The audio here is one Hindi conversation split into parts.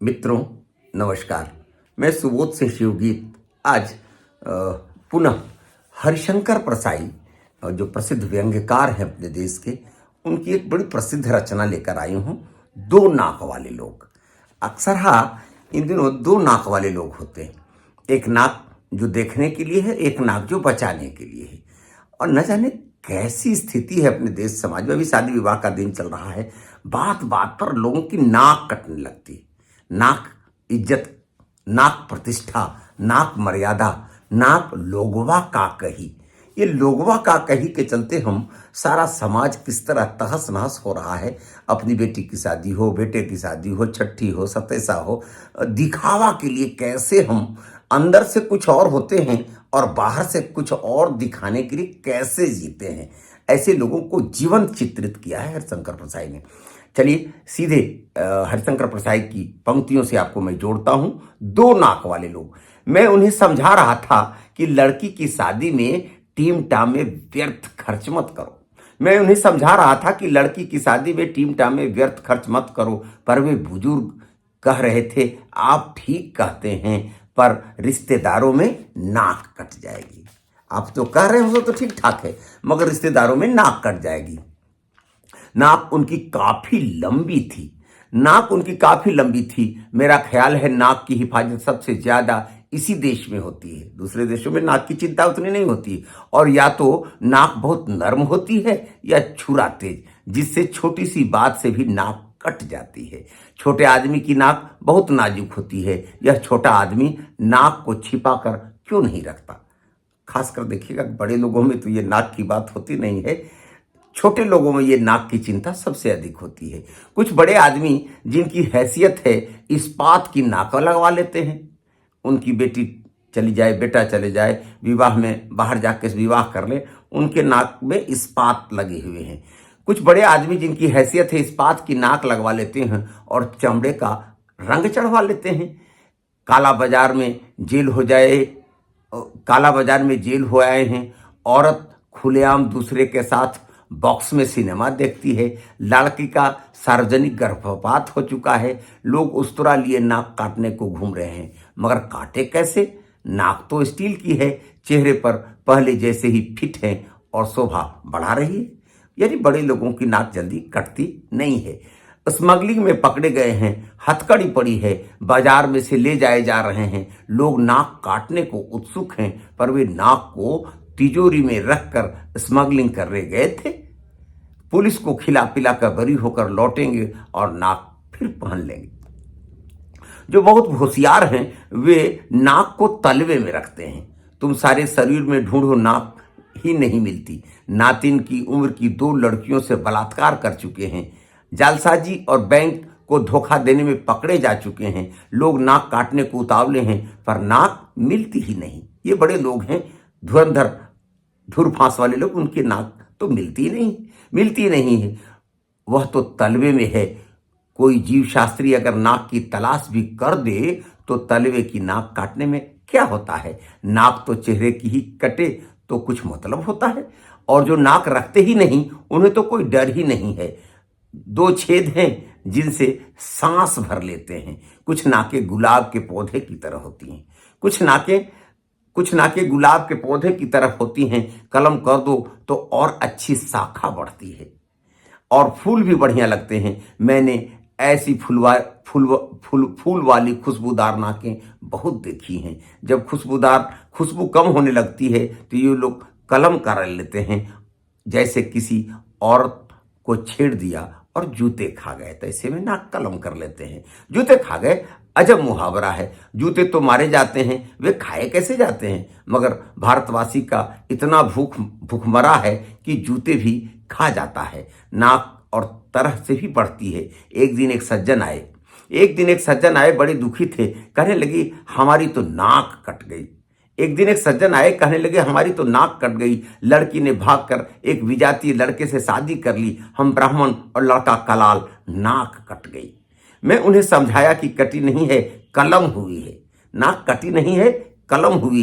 मित्रों, नमस्कार। मैं सुबोध से शिवगीत आज पुनः हरिशंकर परसाई जो प्रसिद्ध व्यंग्यकार हैं अपने देश के, उनकी एक बड़ी प्रसिद्ध रचना लेकर आई हूँ, दो नाक वाले लोग। अक्सर इन दिनों दो नाक वाले लोग होते हैं, एक नाक जो देखने के लिए है, एक नाक जो बचाने के लिए है। और न जाने कैसी स्थिति है अपने देश समाज में। अभी शादी विवाह का दिन चल रहा है, बात बात पर लोगों की नाक कटने लगती है। नाक इज्जत, नाक प्रतिष्ठा, नाक मर्यादा, नाक लोगवा का कही। ये लोगवा का कही के चलते हम सारा समाज किस तरह तहस नहस हो रहा है। अपनी बेटी की शादी हो, बेटे की शादी हो, छठी हो, सतेसा हो, दिखावा के लिए कैसे हम अंदर से कुछ और होते हैं और बाहर से कुछ और दिखाने के लिए कैसे जीते हैं। ऐसे लोगों को जीवंत चित्रित किया है हरिशंकर परसाई ने। चलिए सीधे हरिशंकर परसाई की पंक्तियों से आपको मैं जोड़ता हूं। दो नाक वाले लोग। मैं उन्हें समझा रहा था कि लड़की की शादी में टीम टाम में व्यर्थ खर्च मत करो। मैं उन्हें समझा रहा था कि लड़की की शादी में टीम टाम में व्यर्थ खर्च मत करो, पर वे बुजुर्ग कह रहे थे, आप ठीक कहते हैं, पर रिश्तेदारों में नाक कट जाएगी। आप तो कह रहे हो तो ठीक ठाक है, मगर रिश्तेदारों में नाक कट जाएगी। नाक उनकी काफी लंबी थी। नाक उनकी काफी लंबी थी। मेरा ख्याल है नाक की हिफाजत सबसे ज्यादा इसी देश में होती है। दूसरे देशों में नाक की चिंता उतनी नहीं होती, और या तो नाक बहुत नर्म होती है या छुरा तेज, जिससे छोटी सी बात से भी नाक कट जाती है। छोटे आदमी की नाक बहुत नाजुक होती है। यह छोटा आदमी नाक को छिपा कर क्यों नहीं रखता? खासकर देखिएगा, बड़े लोगों में तो ये नाक की बात होती नहीं है, छोटे लोगों में ये नाक की चिंता सबसे अधिक होती है। कुछ बड़े आदमी जिनकी हैसियत है, इस्पात की नाक लगवा लेते हैं। उनकी बेटी चली जाए, बेटा चले जाए, विवाह में बाहर जाके विवाह कर ले, उनके नाक में इस्पात लगे हुए हैं। कुछ बड़े आदमी जिनकी हैसियत है, इस्पात की नाक लगवा लेते हैं और चमड़े का रंग चढ़वा लेते हैं। काला बाजार में जेल हो जाए, काला बाजार में जेल हो आए हैं। औरत खुलेआम दूसरे के साथ बॉक्स में सिनेमा देखती है। लड़की का सार्वजनिक गर्भपात हो चुका है। लोग उस तरह लिए नाक काटने को घूम रहे हैं, मगर काटे कैसे? नाक तो स्टील की है, चेहरे पर पहले जैसे ही फिट है और शोभा बढ़ा रही है। यानी बड़े लोगों की नाक जल्दी कटती नहीं है। स्मगलिंग में पकड़े गए हैं, हथकड़ी पड़ी है, बाजार में से ले जाए जा रहे हैं। लोग नाक काटने को उत्सुक हैं, पर वे नाक को तिजोरी में रखकर स्मगलिंग करने गए थे। पुलिस को खिला पिला कर बरी होकर लौटेंगे और नाक फिर पहन लेंगे। जो बहुत होशियार हैं, वे नाक को तलवे में रखते हैं। तुम सारे शरीर में ढूंढो, नाक ही नहीं मिलती। नातिन की उम्र की दो लड़कियों से बलात्कार कर चुके हैं। जालसाजी और बैंक को धोखा देने में पकड़े जा चुके हैं। लोग नाक काटने को उतावले हैं, पर नाक मिलती ही नहीं। ये बड़े लोग हैं, धुरंधर धुरफांस वाले लोग, उनकी नाक तो मिलती नहीं है। वह तो तलवे में है। कोई जीव शास्त्री अगर नाक की तलाश भी कर दे तो तलवे की नाक काटने में क्या होता है? नाक तो चेहरे की ही कटे तो कुछ मतलब होता है। और जो नाक रखते ही नहीं, उन्हें तो कोई डर ही नहीं है। दो छेद हैं जिनसे सांस भर लेते हैं। कुछ नाकें गुलाब के पौधे की तरह होती हैं। कुछ नाकें गुलाब के पौधे की तरफ होती हैं। कलम कर दो तो और अच्छी शाखा बढ़ती है और फूल भी बढ़िया लगते हैं। मैंने ऐसी फूल वाली खुशबूदार नाकें बहुत देखी हैं। जब खुशबू कम होने लगती है तो ये लोग कलम कर लेते हैं, जैसे किसी औरत को छेड़ दिया और जूते खा गए, तो ऐसे में नाक कलम कर लेते हैं। जूते खा गए अजब मुहावरा है। जूते तो मारे जाते हैं, वे खाए कैसे जाते हैं? मगर भारतवासी का इतना भूखमरा है कि जूते भी खा जाता है। नाक और तरह से भी बढ़ती है। एक दिन एक सज्जन आए, बड़े दुखी थे। कहने लगे, हमारी तो नाक कट गई। हमारी तो नाक कट गई। लड़की ने भागकर एक विजातीय लड़के से शादी कर ली। हम ब्राह्मण और लड़का कलाल, नाक कट गई। मैं उन्हें समझाया कि कटी नहीं है, कलम हुई है। नाक कटी नहीं है, कलम हुई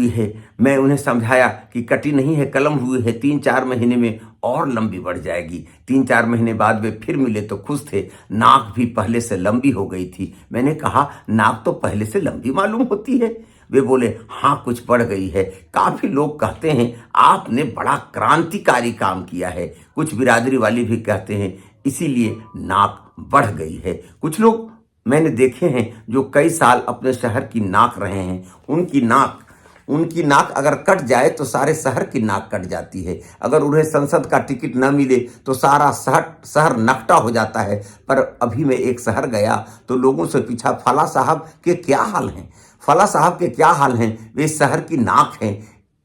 है। मैं उन्हें समझाया कि कटी नहीं है, कलम हुई है। 3-4 महीने में और लंबी बढ़ जाएगी। 3-4 महीने बाद वे फिर मिले तो खुश थे, नाक भी पहले से लंबी हो गई थी। मैंने कहा, नाक तो पहले से लंबी मालूम होती है। वे बोले, हाँ कुछ बढ़ गई है। काफी लोग कहते हैं आपने बड़ा क्रांतिकारी काम किया है। कुछ बिरादरी वाले भी कहते हैं इसीलिए नाक बढ़ गई है। कुछ लोग मैंने देखे हैं जो कई साल अपने शहर की नाक रहे हैं, उनकी नाक अगर कट जाए तो सारे शहर की नाक कट जाती है। अगर उन्हें संसद का टिकट न मिले तो सारा शहर नकटा हो जाता है। पर अभी मैं एक शहर गया तो लोगों से पूछा, फला साहब के क्या हाल हैं, फला साहब के क्या हाल हैं, वे इस शहर की नाक हैं।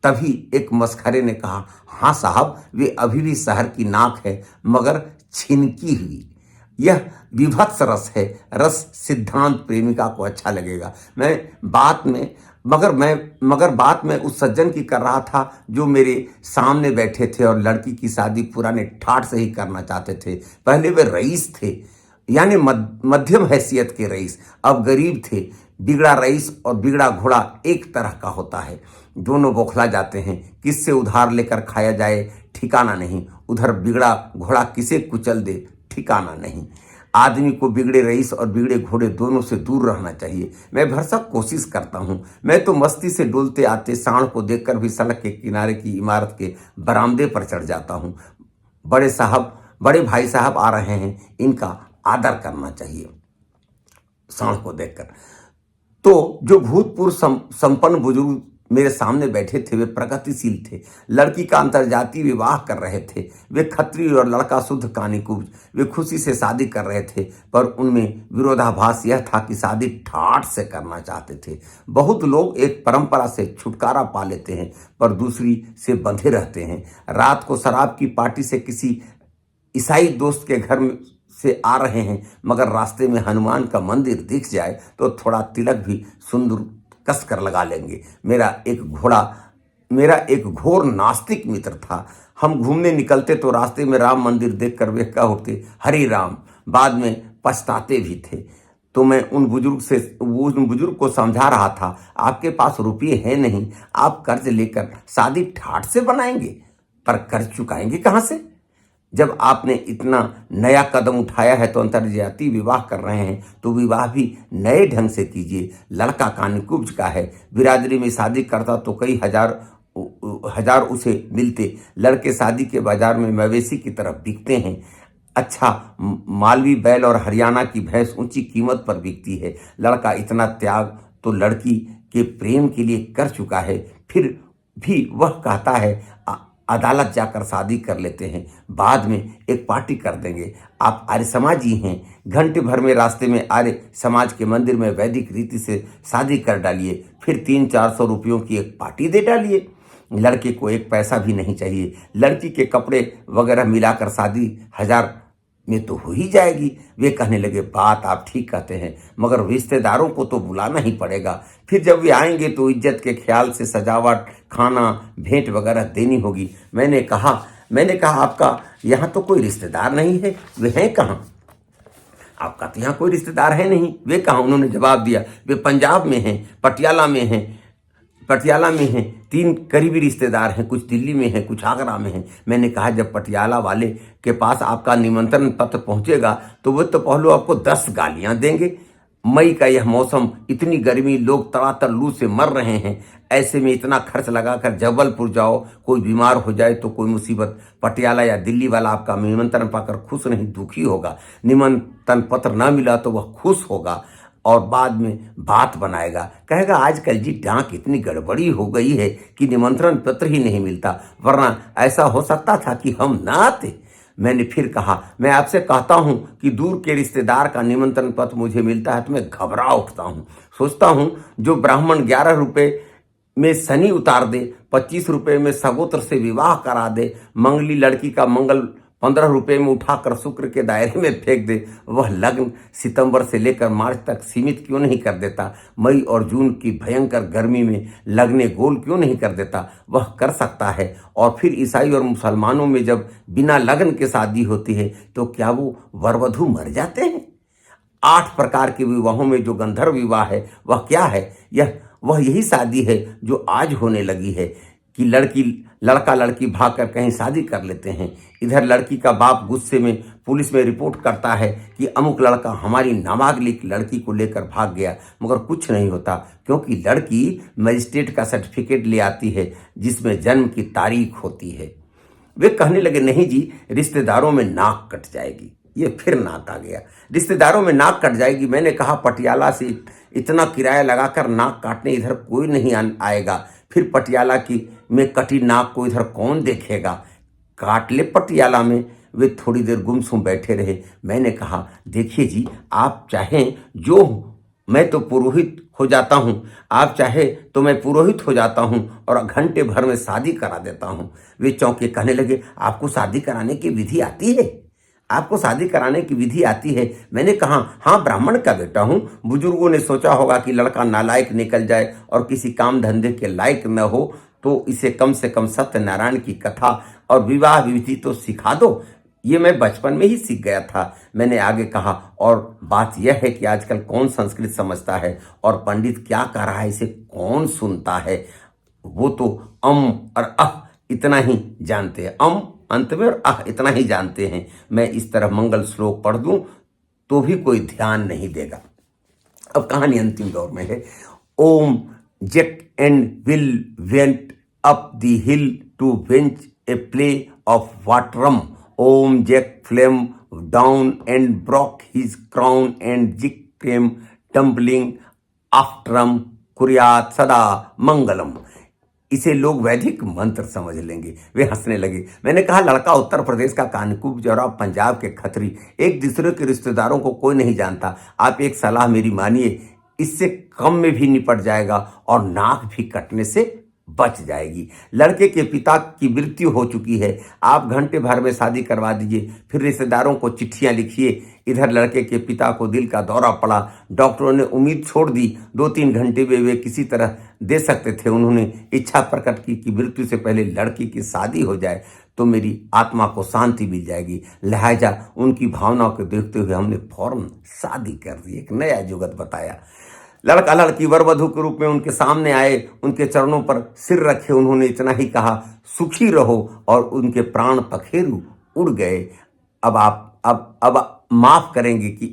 तभी एक मस्खरे ने कहा, हाँ साहब वे अभी भी शहर की नाक है मगर छिनकी हुई। यह विभत्स रस है, रस सिद्धांत प्रेमिका को अच्छा लगेगा। मगर बात मैं उस सज्जन की कर रहा था जो मेरे सामने बैठे थे और लड़की की शादी पुराने ठाठ से ही करना चाहते थे। पहले वे रईस थे, यानी मध्यम हैसियत के रईस, अब गरीब थे। बिगड़ा रईस और बिगड़ा घोड़ा एक तरह का होता है, दोनों बौखला जाते हैं। किससे उधार लेकर खाया जाए ठिकाना नहीं, उधर बिगड़ा घोड़ा किसे कुचल दे ठिकाना नहीं। आदमी को बिगड़े रईस और बिगड़े घोड़े दोनों से दूर रहना चाहिए। मैं भरसक कोशिश करता हूँ। मैं तो मस्ती से डोलते आते सांड को देखकर भी सड़क के किनारे की इमारत के बरामदे पर चढ़ जाता हूँ। बड़े भाई साहब आ रहे हैं, इनका आदर करना चाहिए। सांड को देखकर तो जो भूतपूर्व संपन्न बुजुर्ग मेरे सामने बैठे थे वे प्रगतिशील थे। लड़की का अंतर्जातीय विवाह कर रहे थे। वे खत्री और लड़का शुद्ध कानीकुब्ज। वे खुशी से शादी कर रहे थे, पर उनमें विरोधाभास यह था कि शादी ठाठ से करना चाहते थे। बहुत लोग एक परंपरा से छुटकारा पा लेते हैं पर दूसरी से बंधे रहते हैं। रात को शराब की पार्टी से किसी ईसाई दोस्त के घर में से आ रहे हैं, मगर रास्ते में हनुमान का मंदिर दिख जाए तो थोड़ा तिलक भी सुंदर कस कर लगा लेंगे। मेरा एक घोर नास्तिक मित्र था। हम घूमने निकलते तो रास्ते में राम मंदिर देखकर वे कह उठते, हरि राम। बाद में पछताते भी थे। तो मैं उन बुजुर्ग को समझा रहा था, आपके पास रुपये है नहीं, आप कर्ज लेकर शादी ठाठ से बनाएंगे, पर कर्ज चुकाएंगे कहाँ से? जब आपने इतना नया कदम उठाया है तो अंतर्जातीय विवाह कर रहे हैं तो विवाह भी नए ढंग से कीजिए। लड़का कानीकुब्ज का है, बिरादरी में शादी करता तो कई हजार उसे मिलते। लड़के शादी के बाजार में मवेशी की तरफ बिकते हैं। अच्छा, मालवी बैल और हरियाणा की भैंस ऊंची कीमत पर बिकती है। लड़का इतना त्याग तो लड़की के प्रेम के लिए कर चुका है, फिर भी वह कहता है अदालत जाकर शादी कर लेते हैं, बाद में एक पार्टी कर देंगे। आप आर्य समाजी हैं, घंटे भर में रास्ते में आर्य समाज के मंदिर में वैदिक रीति से शादी कर डालिए, फिर 300-400 रुपयों की एक पार्टी दे डालिए। लड़के को एक पैसा भी नहीं चाहिए। लड़की के कपड़े वगैरह मिलाकर शादी 1000 में तो हो ही जाएगी। वे कहने लगे, बात आप ठीक कहते हैं, मगर रिश्तेदारों को तो बुलाना ही पड़ेगा। फिर जब वे आएंगे तो इज्जत के ख्याल से सजावट, खाना, भेंट वगैरह देनी होगी। मैंने कहा आपका यहाँ तो कोई रिश्तेदार नहीं है, वे हैं कहाँ? आपका तो यहाँ कोई रिश्तेदार है नहीं, वे कहाँ? उन्होंने जवाब दिया, वे पंजाब में हैं, पटियाला में हैं। 3 करीबी रिश्तेदार हैं, कुछ दिल्ली में हैं, कुछ आगरा में हैं। मैंने कहा, जब पटियाला वाले के पास आपका निमंत्रण पत्र पहुंचेगा तो वो तो पहले आपको 10 गालियां देंगे। मई का यह मौसम, इतनी गर्मी, लोग तड़ातड़ लू से मर रहे हैं। ऐसे में इतना खर्च लगाकर जबलपुर जाओ, कोई बीमार हो जाए तो कोई मुसीबत। पटियाला या दिल्ली वाला आपका निमंत्रण पाकर खुश नहीं दुखी होगा। निमंत्रण पत्र न मिला तो वह खुश होगा और बाद में बात बनाएगा, कहेगा आजकल जी डाक इतनी गड़बड़ी हो गई है कि निमंत्रण पत्र ही नहीं मिलता, वरना ऐसा हो सकता था कि हम ना आते। मैंने फिर कहा, मैं आपसे कहता हूं कि दूर के रिश्तेदार का निमंत्रण पत्र मुझे मिलता है तो मैं घबरा उठता हूं। सोचता हूं जो ब्राह्मण 11 रुपए में शनि उतार दे, 25 रुपए में सगोत्र से विवाह करा दे, मंगली लड़की का मंगल 15 रुपए में उठाकर शुक्र के दायरे में फेंक दे, वह लग्न सितंबर से लेकर मार्च तक सीमित क्यों नहीं कर देता? मई और जून की भयंकर गर्मी में लगने गोल क्यों नहीं कर देता? वह कर सकता है। और फिर ईसाई और मुसलमानों में जब बिना लगन के शादी होती है तो क्या वो वरवधु मर जाते हैं? 8 प्रकार के विवाहों में जो गंधर्व विवाह है वह क्या है? वह यही शादी है जो आज होने लगी है कि लड़का लड़की भागकर कहीं शादी कर लेते हैं। इधर लड़की का बाप गुस्से में पुलिस में रिपोर्ट करता है कि अमुक लड़का हमारी नाबालिग लड़की को लेकर भाग गया, मगर कुछ नहीं होता क्योंकि लड़की मजिस्ट्रेट का सर्टिफिकेट ले आती है जिसमें जन्म की तारीख होती है। वे कहने लगे, नहीं जी, रिश्तेदारों में नाक कट जाएगी। ये फिर नाक आ गया, रिश्तेदारों में नाक कट जाएगी। मैंने कहा, पटियाला से इतना किराया लगाकर नाक काटने इधर कोई नहीं आएगा, फिर पटियाला की में कटी नाक को इधर कौन देखेगा, काट ले पटियाला में। वे थोड़ी देर गुमसुम बैठे रहे। मैंने कहा, देखिए जी, आप चाहें जो मैं तो पुरोहित हो जाता हूँ, आप चाहे तो मैं पुरोहित हो जाता हूँ और घंटे भर में शादी करा देता हूँ। वे चौंके, कहने लगे, आपको शादी कराने की विधि आती है? आपको शादी कराने की विधि आती है? मैंने कहा, हाँ, ब्राह्मण का बेटा हूँ। बुजुर्गों ने सोचा होगा कि लड़का नालायक निकल जाए और किसी काम धंधे के लायक न हो, तो इसे कम से कम सत्यनारायण की कथा और विवाह विधि तो सिखा दो। ये मैं बचपन में ही सीख गया था। मैंने आगे कहा, और बात यह है कि आजकल कौन संस्कृत समझता है और पंडित क्या कह रहा है इसे कौन सुनता है। वो तो अम और अह इतना ही जानते हैं, अम अंत में और अह इतना ही जानते हैं। मैं इस तरह मंगल श्लोक पढ़ दूं तो भी कोई ध्यान नहीं देगा। अब कहानी अंतिम दौर में है। ओम Jack and Jill went up the hill to fetch a pail of water. ओम Jack fell down and broke his crown and Jill came tumbling आफ्टरम कुर्यात सदा मंगलम। इसे लोग वैदिक मंत्र समझ लेंगे। वे हंसने लगे। मैंने कहा, लड़का उत्तर प्रदेश का कानपुर और पंजाब के खत्री, एक दूसरे के रिश्तेदारों को कोई नहीं जानता। आप एक सलाह मेरी मानिए, इससे कम में भी निपट जाएगा और नाक भी कटने से बच जाएगी। लड़के के पिता की मृत्यु हो चुकी है, आप घंटे भर में शादी करवा दीजिए, फिर रिश्तेदारों को चिट्ठियां लिखिए। इधर लड़के के पिता को दिल का दौरा पड़ा, डॉक्टरों ने उम्मीद छोड़ दी। 2-3 घंटे में वे किसी तरह दे सकते थे। उन्होंने इच्छा प्रकट की कि मृत्यु से पहले लड़की की शादी हो जाए तो मेरी आत्मा को शांति मिल जाएगी। लिहाजा उनकी भावनाओं को देखते हुए हमने फौरन शादी कर दी। एक नया जुगत बताया। लड़का लड़की वर वधू के रूप में उनके सामने आए, उनके चरणों पर सिर रखे। उन्होंने इतना ही कहा, सुखी रहो, और उनके प्राण पखेरु उड़ गए। अब माफ करेंगे कि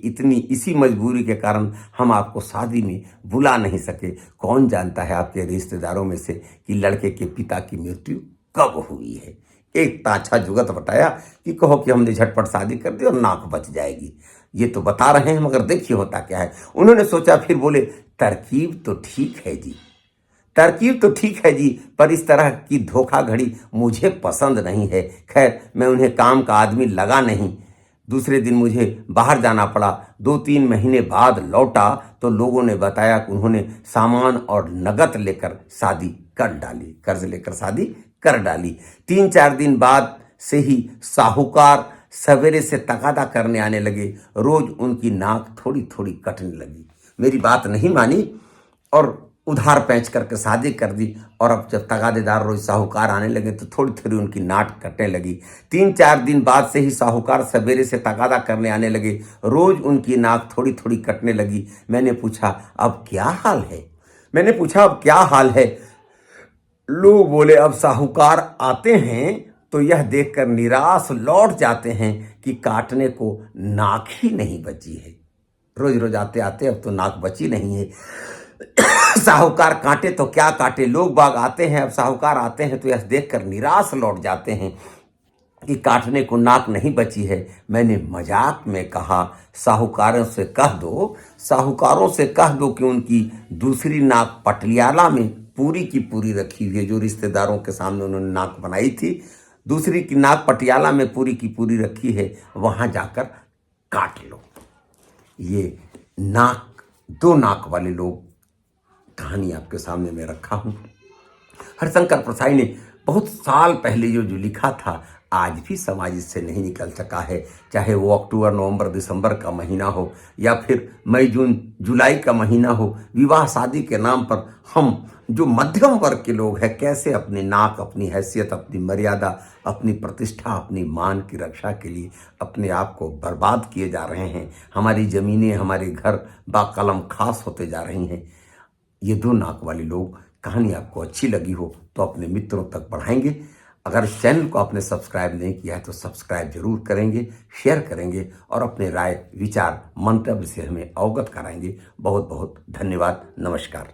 इसी मजबूरी के कारण हम आपको शादी में बुला नहीं सके। कौन जानता है आपके रिश्तेदारों में से कि लड़के के पिता की मृत्यु कब हुई है। एक ताछा जुगत बताया कि कहो कि हमने झटपट शादी कर दी और नाक बच जाएगी। ये तो बता रहे हैं, मगर देखिए होता क्या है। उन्होंने सोचा, फिर बोले, तरकीब तो ठीक है जी, तरकीब तो ठीक है जी, पर इस तरह की धोखाधड़ी मुझे पसंद नहीं है। खैर, मैं उन्हें काम का आदमी लगा नहीं। दूसरे दिन मुझे बाहर जाना पड़ा। 2-3 महीने बाद लौटा तो लोगों ने बताया कि उन्होंने सामान और नगद लेकर शादी कर डाली, कर्ज लेकर शादी कर डाली। 3-4 दिन बाद से ही साहूकार सवेरे से तकादा करने आने लगे। रोज उनकी नाक थोड़ी थोड़ी कटने लगी। मेरी बात नहीं मानी और उधार पैंच करके शादी कर दी। और अब जब तगादेदार रोज साहूकार आने लगे तो थोड़ी थोड़ी उनकी नाक कटने लगी। 3-4 दिन बाद से ही साहूकार सवेरे से तगादा करने आने लगे। रोज उनकी नाक थोड़ी थोड़ी कटने लगी। मैंने पूछा, अब क्या हाल है? लोग बोले, अब साहूकार आते हैं तो यह देखकर निराश लौट जाते हैं कि काटने को नाक ही नहीं बची है। रोज रोज आते आते अब तो नाक बची नहीं है। साहूकार काटे तो क्या काटे, लोग बाग आते हैं, अब साहूकार आते हैं तो यह देखकर निराश लौट जाते हैं कि काटने को नाक नहीं बची है। मैंने मजाक में कहा, साहूकारों से कह दो कि उनकी दूसरी नाक पटियाला में पूरी की पूरी रखी हुई है। जो रिश्तेदारों के सामने उन्होंने नाक बनाई थी, दूसरी की नाक पटियाला में पूरी की पूरी रखी है, वहां जाकर काट लो। ये 2 नाक वाले लोग कहानी आपके सामने मैं रखा हूं। हरिशंकर प्रसाई ने बहुत साल पहले जो लिखा था, आज भी समाज इससे नहीं निकल सका है। चाहे वो अक्टूबर, नवंबर, दिसंबर का महीना हो या फिर मई, जून, जुलाई का महीना हो, विवाह शादी के नाम पर हम जो मध्यम वर्ग के लोग हैं, कैसे अपनी नाक, अपनी हैसियत, अपनी मर्यादा, अपनी प्रतिष्ठा, अपनी मान की रक्षा के लिए अपने आप को बर्बाद किए जा रहे हैं। हमारी ज़मीनें, हमारे घर बाकलम खास होते जा रही हैं। ये 2 नाक वाले लोग कहानी आपको अच्छी लगी हो तो अपने मित्रों तक बढ़ाएंगे। अगर इस चैनल को आपने सब्सक्राइब नहीं किया है तो सब्सक्राइब जरूर करेंगे, शेयर करेंगे और अपने राय, विचार, मंतव्य से हमें अवगत कराएंगे। बहुत बहुत धन्यवाद। नमस्कार।